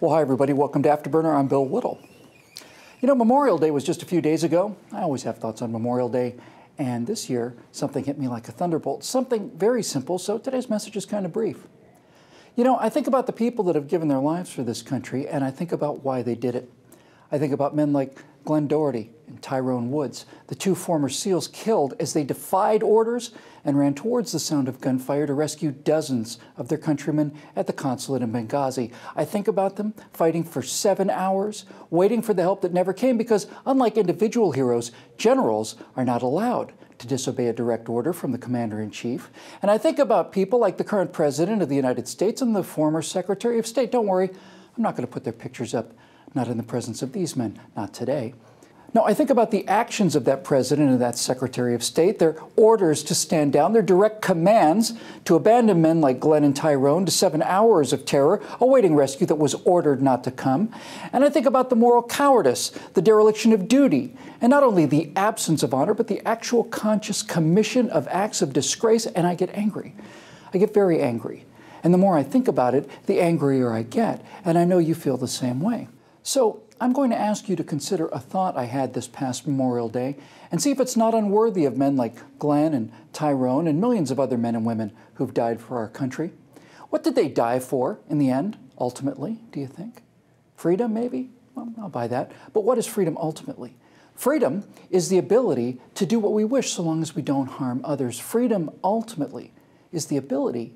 Well, hi everybody, welcome to Afterburner. I'm Bill Whittle. You know, Memorial Day was just a few days ago. I always have thoughts on Memorial Day, and this year something hit me like a thunderbolt. Something very simple, so today's message is kind of brief. You know, I think about the people that have given their lives for this country, and I think about why they did it. I think about men like Glen Doherty and Tyrone Woods, the two former SEALs killed as they defied orders and ran towards the sound of gunfire to rescue dozens of their countrymen at the consulate in Benghazi. I think about them fighting for 7 hours, waiting for the help that never came because, unlike individual heroes, generals are not allowed to disobey a direct order from the commander-in-chief. And I think about people like the current president of the United States and the former Secretary of State. Don't worry, I'm not going to put their pictures up. Not in the presence of these men, not today. No, I think about the actions of that president and that Secretary of State, their orders to stand down, their direct commands to abandon men like Glen and Tyrone to 7 hours of terror, awaiting rescue that was ordered not to come. And I think about the moral cowardice, the dereliction of duty, and not only the absence of honor, but the actual conscious commission of acts of disgrace, and I get angry. I get very angry. And the more I think about it, the angrier I get, and I know you feel the same way. So I'm going to ask you to consider a thought I had this past Memorial Day and see if it's not unworthy of men like Glen and Tyrone and millions of other men and women who've died for our country. What did they die for in the end, ultimately, do you think? Freedom, maybe? Well, I'll buy that. But what is freedom ultimately? Freedom is the ability to do what we wish so long as we don't harm others. Freedom ultimately is the ability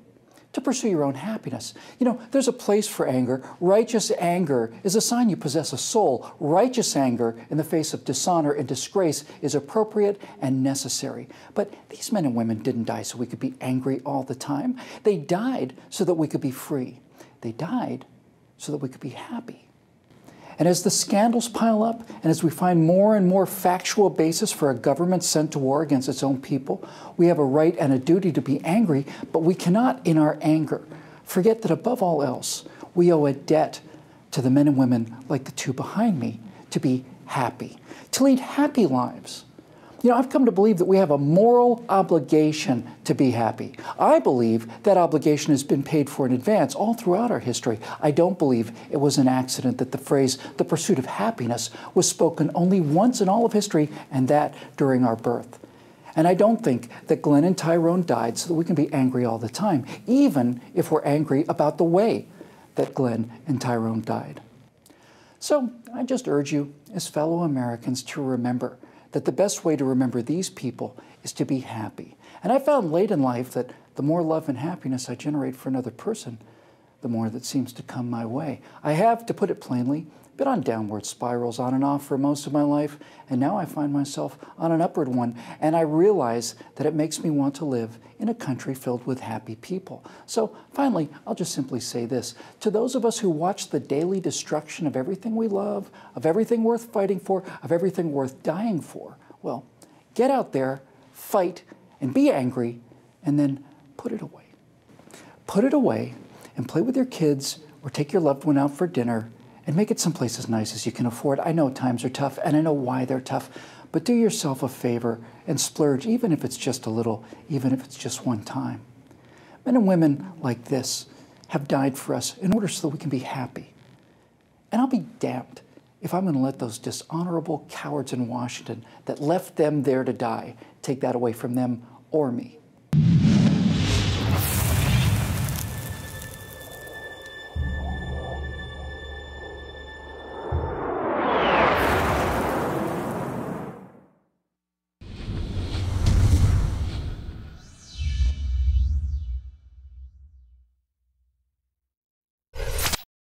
to pursue your own happiness. You know, there's a place for anger. Righteous anger is a sign you possess a soul. Righteous anger in the face of dishonor and disgrace is appropriate and necessary. But these men and women didn't die so we could be angry all the time. They died so that we could be free. They died so that we could be happy. And as the scandals pile up, and as we find more and more factual basis for a government sent to war against its own people, we have a right and a duty to be angry, but we cannot, in our anger, forget that above all else, we owe a debt to the men and women like the two behind me to be happy, to lead happy lives. You know, I've come to believe that we have a moral obligation to be happy. I believe that obligation has been paid for in advance all throughout our history. I don't believe it was an accident that the phrase, the pursuit of happiness, was spoken only once in all of history, and that during our birth. And I don't think that Glen and Tyrone died so that we can be angry all the time, even if we're angry about the way that Glen and Tyrone died. So I just urge you, as fellow Americans, to remember that the best way to remember these people is to be happy. And I found late in life that the more love and happiness I generate for another person, the more that seems to come my way. I have, to put it plainly, been on downward spirals on and off for most of my life, and now I find myself on an upward one, and I realize that it makes me want to live in a country filled with happy people. So finally, I'll just simply say this. To those of us who watch the daily destruction of everything we love, of everything worth fighting for, of everything worth dying for, well, get out there, fight, and be angry, and then put it away. Put it away and play with your kids or take your loved one out for dinner and make it someplace as nice as you can afford. I know times are tough, and I know why they're tough, but do yourself a favor and splurge, even if it's just a little, even if it's just one time. Men and women like this have died for us in order so that we can be happy. And I'll be damned if I'm going to let those dishonorable cowards in Washington that left them there to die take that away from them or me.